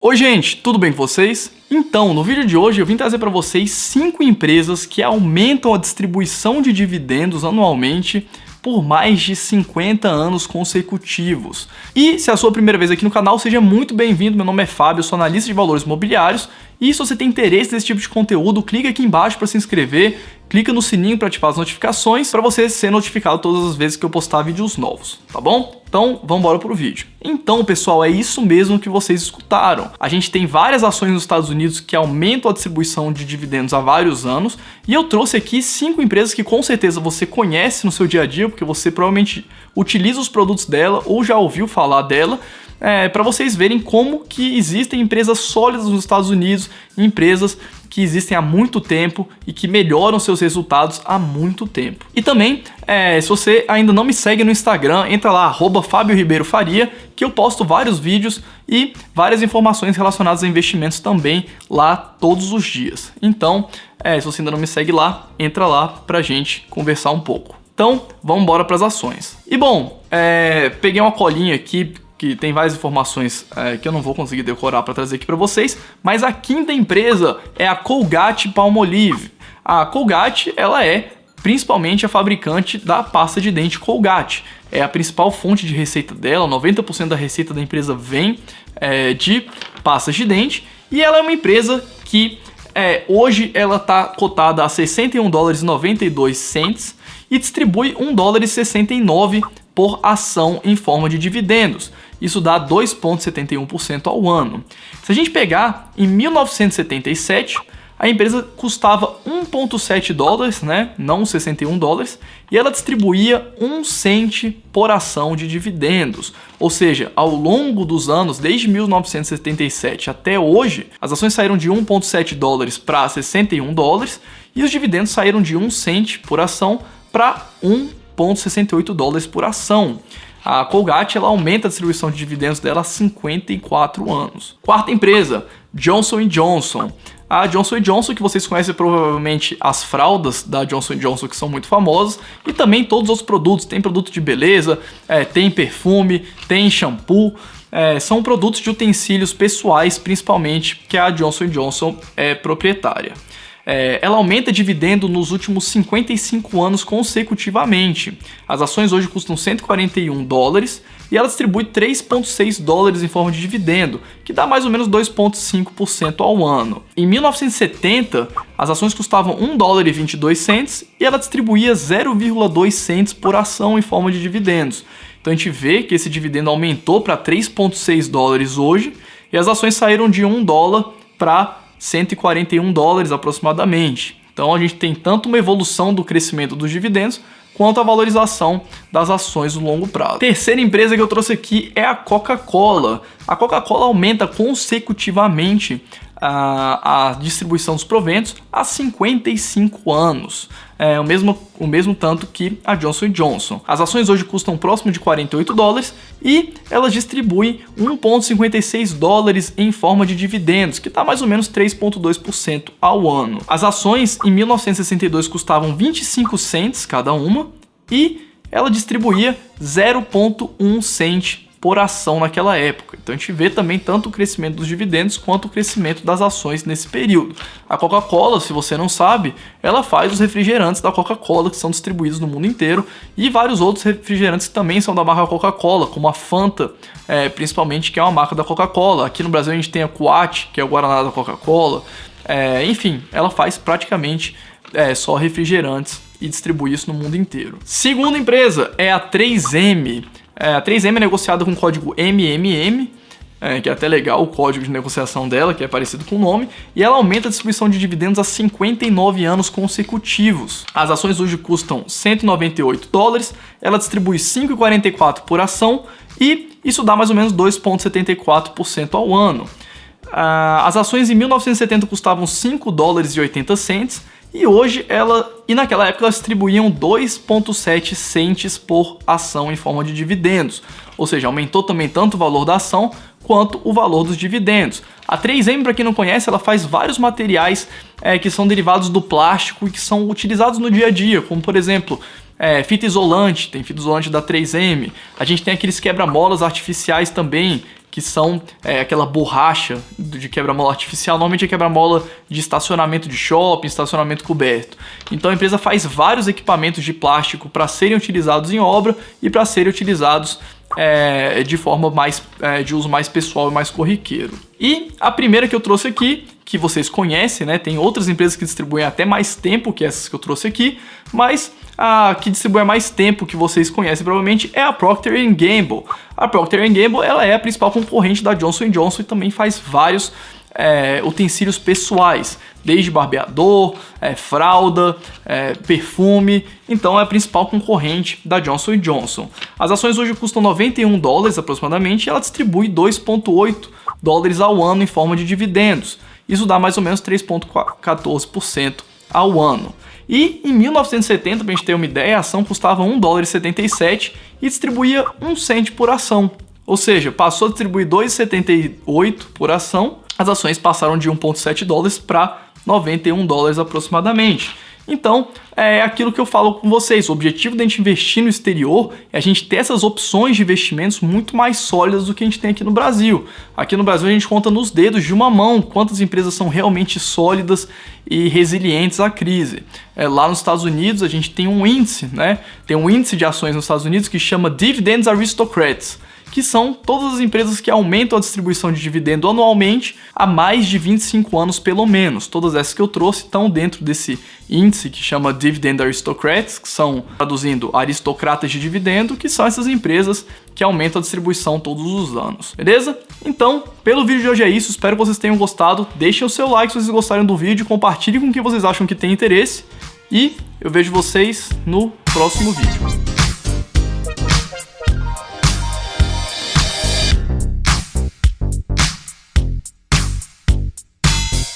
Oi gente, tudo bem com vocês? Então, no vídeo de hoje eu vim trazer para vocês 5 empresas que aumentam a distribuição de dividendos anualmente por mais de 50 anos consecutivos. E se é a sua primeira vez aqui no canal, seja muito bem-vindo. Meu nome é Fábio, eu sou analista de valores imobiliários. E se você tem interesse nesse tipo de conteúdo, clica aqui embaixo para se inscrever, clica no sininho para ativar as notificações, para você ser notificado todas as vezes que eu postar vídeos novos, tá bom? Então, vamos embora pro vídeo. Então, pessoal, é isso mesmo que vocês escutaram. A gente tem várias ações nos Estados Unidos que aumentam a distribuição de dividendos há vários anos, e eu trouxe aqui 5 empresas que com certeza você conhece no seu dia a dia, porque você provavelmente utiliza os produtos dela ou já ouviu falar dela, para vocês verem como que existem empresas sólidas nos Estados Unidos, empresas que existem há muito tempo e que melhoram seus resultados há muito tempo. E também, se você ainda não me segue no Instagram, entra lá, @FábioRibeiroFaria, que eu posto vários vídeos e várias informações relacionadas a investimentos também lá todos os dias. Então, se você ainda não me segue lá, entra lá pra gente conversar um pouco. Então, vamos embora para as ações. E bom, peguei uma colinha aqui que tem várias informações que eu não vou conseguir decorar para trazer aqui para vocês, mas a quinta empresa é a Colgate-Palmolive. A Colgate, ela é principalmente a fabricante da pasta de dente Colgate. É a principal fonte de receita dela, 90% da receita da empresa vem de pastas de dente, e ela é uma empresa que hoje ela está cotada a $61,92 e distribui $1,69 por ação em forma de dividendos. Isso dá 2,71% ao ano. Se a gente pegar em 1977, a empresa custava $1,7, né? Não $61, e ela distribuía 1 cent por ação de dividendos. Ou seja, ao longo dos anos, desde 1977 até hoje, as ações saíram de $1,7 para $61 e os dividendos saíram de 1 cent por ação para $1,68 por ação. A Colgate, ela aumenta a distribuição de dividendos dela há 54 anos. Quarta empresa, Johnson & Johnson. A Johnson & Johnson, que vocês conhecem provavelmente as fraldas da Johnson & Johnson, que são muito famosas, e também todos os outros produtos. Tem produto de beleza, tem perfume, tem shampoo. São produtos de utensílios pessoais, principalmente, que a Johnson & Johnson é proprietária. Ela aumenta dividendo nos últimos 55 anos consecutivamente. As ações hoje custam $141 e ela distribui $3,6 em forma de dividendo, que dá mais ou menos 2,5% ao ano. Em 1970, as ações custavam $1,22 e ela distribuía 0,2 cents por ação em forma de dividendos. Então a gente vê que esse dividendo aumentou para $3,6 hoje e as ações saíram de $1 para $141 aproximadamente. Então a gente tem tanto uma evolução do crescimento dos dividendos quanto a valorização das ações no longo prazo. Terceira empresa que eu trouxe aqui é a Coca-Cola. A Coca-Cola aumenta consecutivamente a distribuição dos proventos há 55 anos. O mesmo tanto que a Johnson & Johnson. As ações hoje custam próximo de $48 e elas distribuem $1,56 em forma de dividendos, que dá mais ou menos 3,2% ao ano. As ações em 1962 custavam 25 cents cada uma e ela distribuía 0,1 cent por ação naquela época. Então a gente vê também tanto o crescimento dos dividendos quanto o crescimento das ações nesse período. A Coca-Cola, se você não sabe, ela faz os refrigerantes da Coca-Cola que são distribuídos no mundo inteiro e vários outros refrigerantes que também são da marca Coca-Cola, como a Fanta, principalmente, que é uma marca da Coca-Cola. Aqui no Brasil a gente tem a Coate, que é o Guaraná da Coca-Cola. Enfim, ela faz praticamente só refrigerantes e distribui isso no mundo inteiro. Segunda empresa é a 3M. A 3M é negociada com o código MMM, que é até legal o código de negociação dela, que é parecido com o nome, e ela aumenta a distribuição de dividendos há 59 anos consecutivos. As ações hoje custam $198, ela distribui 5,44 por ação e isso dá mais ou menos 2,74% ao ano. As ações em 1970 custavam $5,80 e naquela época elas distribuíam 2,7 cents por ação em forma de dividendos. Ou seja, aumentou também tanto o valor da ação quanto o valor dos dividendos. A 3M, para quem não conhece, ela faz vários materiais que são derivados do plástico e que são utilizados no dia a dia, como por exemplo, fita isolante, tem fita isolante da 3M. A gente tem aqueles quebra-molas artificiais também, que são aquela borracha de quebra-mola artificial, normalmente é quebra-mola de estacionamento de shopping, estacionamento coberto. Então a empresa faz vários equipamentos de plástico para serem utilizados em obra e para serem utilizados de forma de uso mais pessoal e mais corriqueiro. E a primeira que eu trouxe aqui, que vocês conhecem, né? Tem outras empresas que distribuem até mais tempo que essas que eu trouxe aqui, mas a que distribui há mais tempo, que vocês conhecem provavelmente, é a Procter & Gamble. A Procter & Gamble, ela é a principal concorrente da Johnson & Johnson e também faz vários utensílios pessoais, desde barbeador, fralda, perfume. Então é a principal concorrente da Johnson & Johnson. As ações hoje custam $91 aproximadamente e ela distribui $2,8 ao ano em forma de dividendos. Isso dá mais ou menos 3,14% ao ano. E em 1970, para a gente ter uma ideia, a ação custava $1,77 e distribuía 1 cent por ação. Ou seja, passou a distribuir $2,78 por ação, as ações passaram de $1,7 para $91 aproximadamente. Então, é aquilo que eu falo com vocês, o objetivo da gente investir no exterior é a gente ter essas opções de investimentos muito mais sólidas do que a gente tem aqui no Brasil. Aqui no Brasil a gente conta nos dedos de uma mão quantas empresas são realmente sólidas e resilientes à crise. Lá nos Estados Unidos a gente tem um índice, né? Tem um índice de ações nos Estados Unidos que chama Dividends Aristocrats, que são todas as empresas que aumentam a distribuição de dividendo anualmente há mais de 25 anos pelo menos. Todas essas que eu trouxe estão dentro desse índice que chama Dividend Aristocrats, que são, traduzindo, aristocratas de dividendo, que são essas empresas que aumentam a distribuição todos os anos. Beleza? Então, pelo vídeo de hoje é isso. Espero que vocês tenham gostado. Deixem o seu like se vocês gostaram do vídeo, compartilhem com quem vocês acham que tem interesse e eu vejo vocês no próximo vídeo.